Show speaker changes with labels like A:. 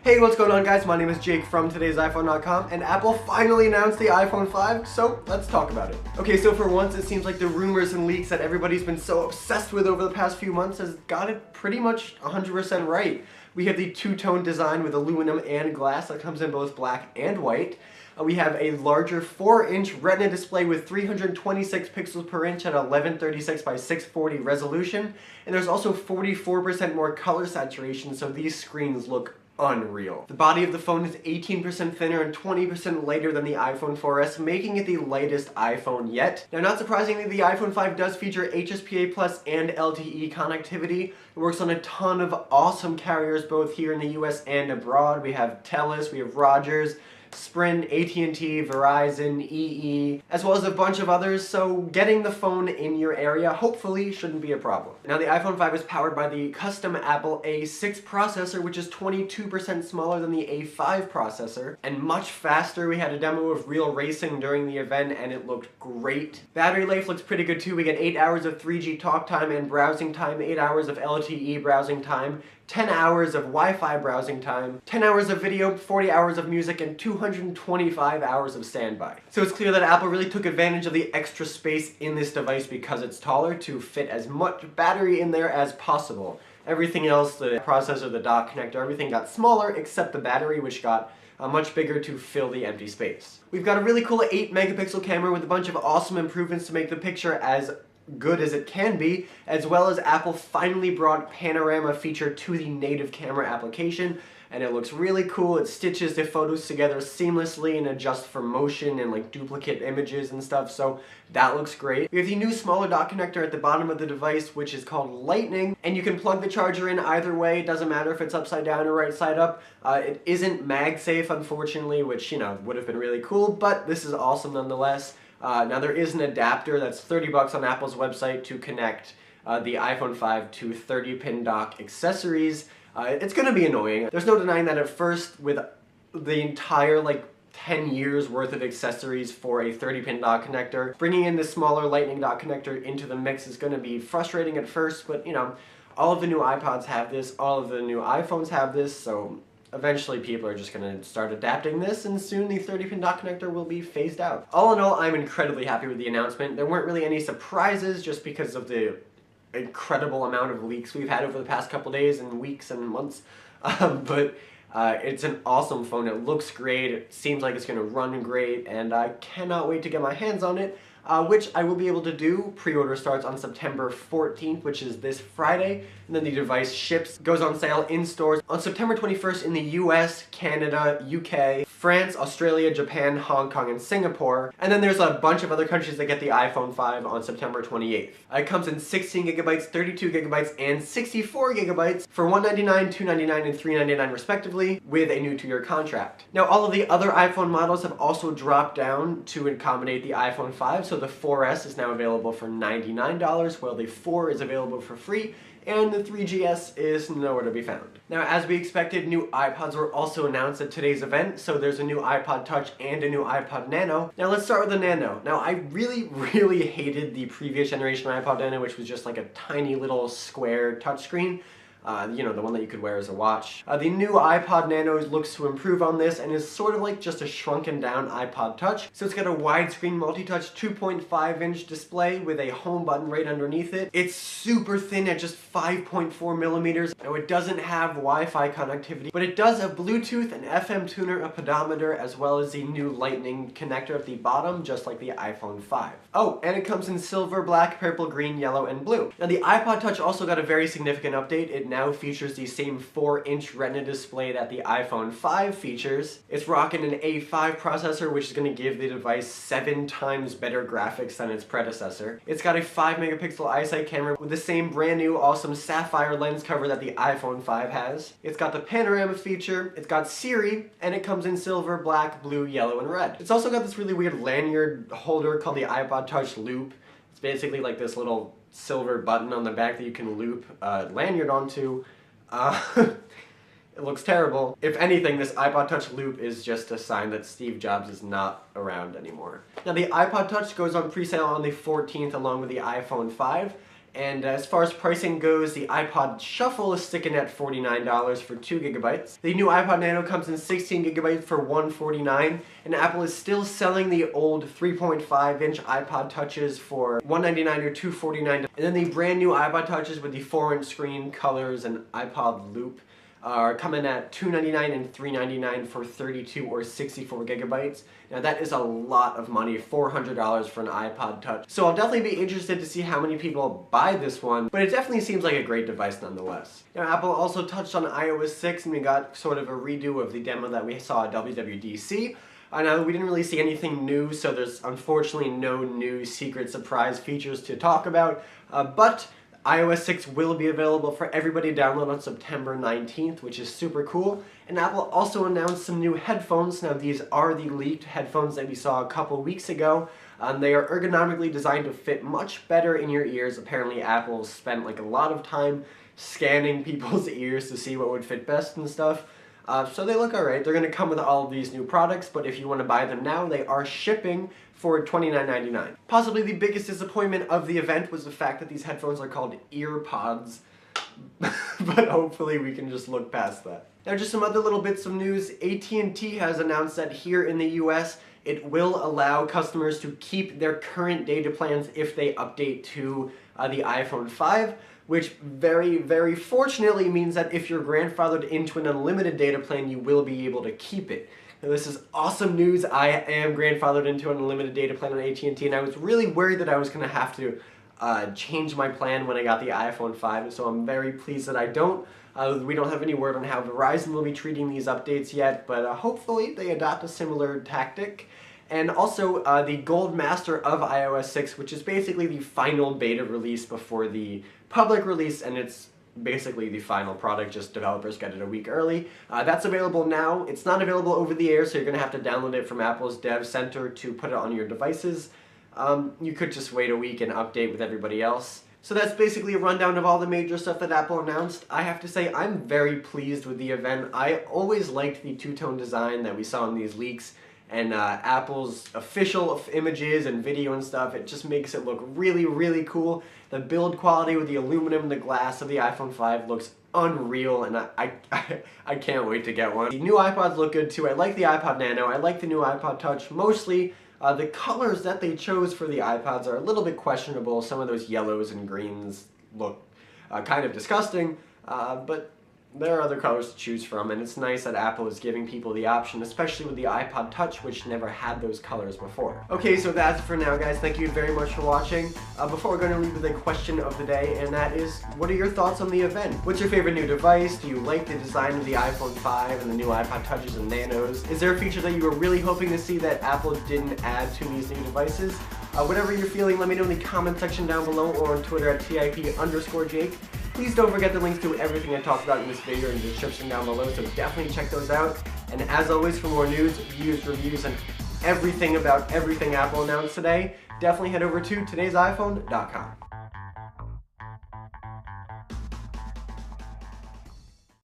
A: Hey, what's going on guys? My name is Jake from today'siphone.com, and Apple finally announced the iPhone 5, so let's talk about it. Okay, so for once it seems like the rumors and leaks that everybody's been so obsessed with over the past few months has got it pretty much 100% right. We have the two-tone design with aluminum and glass that comes in both black and white. We have a larger 4-inch Retina display with 326 pixels per inch at 1136 by 640 resolution, and there's also 44% more color saturation, so these screens look unreal. The body of the phone is 18% thinner and 20% lighter than the iPhone 4S, making it the lightest iPhone yet. Now, not surprisingly, the iPhone 5 does feature HSPA Plus and LTE connectivity. It works on a ton of awesome carriers both here in the US and abroad. We have TELUS, we have Rogers, Sprint, AT&T, Verizon, EE, as well as a bunch of others, so getting the phone in your area hopefully shouldn't be a problem. Now, the iPhone 5 is powered by the custom Apple A6 processor, which is 22% smaller than the A5 processor, and much faster. We had a demo of real racing during the event, and it looked great. Battery life looks pretty good too. We get 8 hours of 3G talk time and browsing time, 8 hours of LTE browsing time, 10 hours of Wi-Fi browsing time, 10 hours of video, 40 hours of music, and 225 hours of standby. So it's clear that Apple really took advantage of the extra space in this device because it's taller to fit as much battery in there as possible. Everything else, the processor, the dock connector, everything got smaller except the battery, which got much bigger to fill the empty space. We've got a really cool 8 megapixel camera with a bunch of awesome improvements to make the picture as good as it can be, as well as Apple finally brought panorama feature to the native camera application, and it looks really cool. It stitches the photos together seamlessly and adjusts for motion and like duplicate images and stuff, so that looks great. We have the new smaller dock connector at the bottom of the device, which is called Lightning, and you can plug the charger in either way. It doesn't matter if it's upside down or right side up. It isn't MagSafe, unfortunately, which, you know, would have been really cool, but this is awesome nonetheless. Now there is an adapter that's $30 on Apple's website to connect the iPhone 5 to 30-pin dock accessories. It's going to be annoying. There's no denying that at first, with the entire 10 years worth of accessories for a 30-pin dock connector, bringing in the smaller Lightning dock connector into the mix is going to be frustrating at first, but you know, all of the new iPods have this, all of the new iPhones have this, so eventually people are just going to start adapting this, and soon the 30-pin dock connector will be phased out. All in all, I'm incredibly happy with the announcement. There weren't really any surprises just because of the incredible amount of leaks we've had over the past couple days and weeks and months. But it's an awesome phone. It looks great. It seems like it's going to run great, and I cannot wait to get my hands on it. Which I will be able to do. Pre-order starts on September 14th, which is this Friday, and then the device ships, goes on sale in stores on September 21st in the US, Canada, UK, France, Australia, Japan, Hong Kong, and Singapore, and then there's a bunch of other countries that get the iPhone 5 on September 28th. It comes in 16 gigabytes, 32 gigabytes, and 64 gigabytes for $199, $299, and $399 respectively, with a new 2-year contract. Now, all of the other iPhone models have also dropped down to accommodate the iPhone 5, so the 4S is now available for $99, while the 4 is available for free, and the 3GS is nowhere to be found. Now, as we expected, new iPods were also announced at today's event, so there's a new iPod Touch and a new iPod Nano. Now, let's start with the Nano. Now, I really hated the previous generation iPod Nano, which was just like a tiny little square touchscreen. You know, the one that you could wear as a watch. The new iPod Nano looks to improve on this and is sort of like just a shrunken down iPod Touch. So it's got a widescreen multi-touch 2.5-inch display with a home button right underneath it. It's super thin at just 5.4 millimeters. Now, it doesn't have Wi-Fi connectivity, but it does have Bluetooth, an FM tuner, a pedometer, as well as the new Lightning connector at the bottom, just like the iPhone 5. Oh, and it comes in silver, black, purple, green, yellow, and blue. Now, the iPod Touch also got a very significant update. It now features the same 4-inch Retina display that the iPhone 5 features. It's rocking an A5 processor, which is going to give the device 7 times better graphics than its predecessor. It's got a 5 megapixel iSight camera with the same brand new awesome sapphire lens cover that the iPhone 5 has. It's got the panorama feature, it's got Siri, and it comes in silver, black, blue, yellow, and red. It's also got this really weird lanyard holder called the iPod Touch Loop. It's basically like this little silver button on the back that you can loop a lanyard onto. It looks terrible. If anything, this iPod Touch Loop is just a sign that Steve Jobs is not around anymore. Now, the iPod Touch goes on pre-sale on the 14th along with the iPhone 5, And as far as pricing goes, the iPod Shuffle is sticking at $49 for 2 gigabytes. The new iPod Nano comes in 16 gigabytes for $149, and Apple is still selling the old 3.5-inch iPod Touches for $199 or $249. And then the brand new iPod Touches with the 4-inch screen, colors, and iPod Loop are coming at $299 and $399 for 32 or 64 gigabytes. Now that is a lot of money, $400 for an iPod Touch. So I'll definitely be interested to see how many people buy this one, but it definitely seems like a great device nonetheless. Now Apple also touched on iOS 6, and we got sort of a redo of the demo that we saw at WWDC. Now we didn't really see anything new, so there's unfortunately no new secret surprise features to talk about, but iOS 6 will be available for everybody to download on September 19th, which is super cool. And Apple also announced some new headphones. Now these are the leaked headphones that we saw a couple weeks ago. They are ergonomically designed to fit much better in your ears. Apparently Apple spent like a lot of time scanning people's ears to see what would fit best and stuff. So they look alright. They're going to come with all of these new products, but if you want to buy them now, they are shipping for $29.99. Possibly the biggest disappointment of the event was the fact that these headphones are called EarPods, but hopefully we can just look past that. Now just some other little bits of news. AT&T has announced that here in the US, it will allow customers to keep their current data plans if they update to the iPhone 5. Which very, very fortunately means that if you're grandfathered into an unlimited data plan, you will be able to keep it. Now this is awesome news. I am grandfathered into an unlimited data plan on AT&T, and I was really worried that I was going to have to change my plan when I got the iPhone 5, so I'm very pleased that I don't. We don't have any word on how Verizon will be treating these updates yet, but hopefully they adopt a similar tactic. And also the Gold Master of iOS 6, which is basically the final beta release before the public release, and it's basically the final product, just developers get it a week early. That's available now. It's not available over the air, so you're going to have to download it from Apple's Dev Center to put it on your devices. You could just wait a week and update with everybody else. So that's basically a rundown of all the major stuff that Apple announced. I have to say, I'm very pleased with the event. I always liked the two-tone design that we saw in these leaks. And Apple's official images and video and stuff, it just makes it look really, really cool. The build quality with the aluminum and the glass of the iPhone 5 looks unreal, and I can't wait to get one. The new iPods look good too. I like the iPod Nano, I like the new iPod Touch. Mostly, the colors that they chose for the iPods are a little bit questionable. Some of those yellows and greens look kind of disgusting, but there are other colors to choose from, and it's nice that Apple is giving people the option, especially with the iPod Touch, which never had those colors before. Okay, so that's it for now, guys. Thank you very much for watching. Before we're going to leave with a question of the day, and that is, what are your thoughts on the event? What's your favorite new device? Do you like the design of the iPhone 5 and the new iPod Touches and Nanos? Is there a feature that you were really hoping to see that Apple didn't add to these new devices? Whatever you're feeling, let me know in the comment section down below or on Twitter at @TIP_Jake. Please don't forget the links to everything I talked about in this video in the description down below, so definitely check those out. And as always, for more news, views, reviews, and everything about everything Apple announced today, definitely head over to today'siphone.com.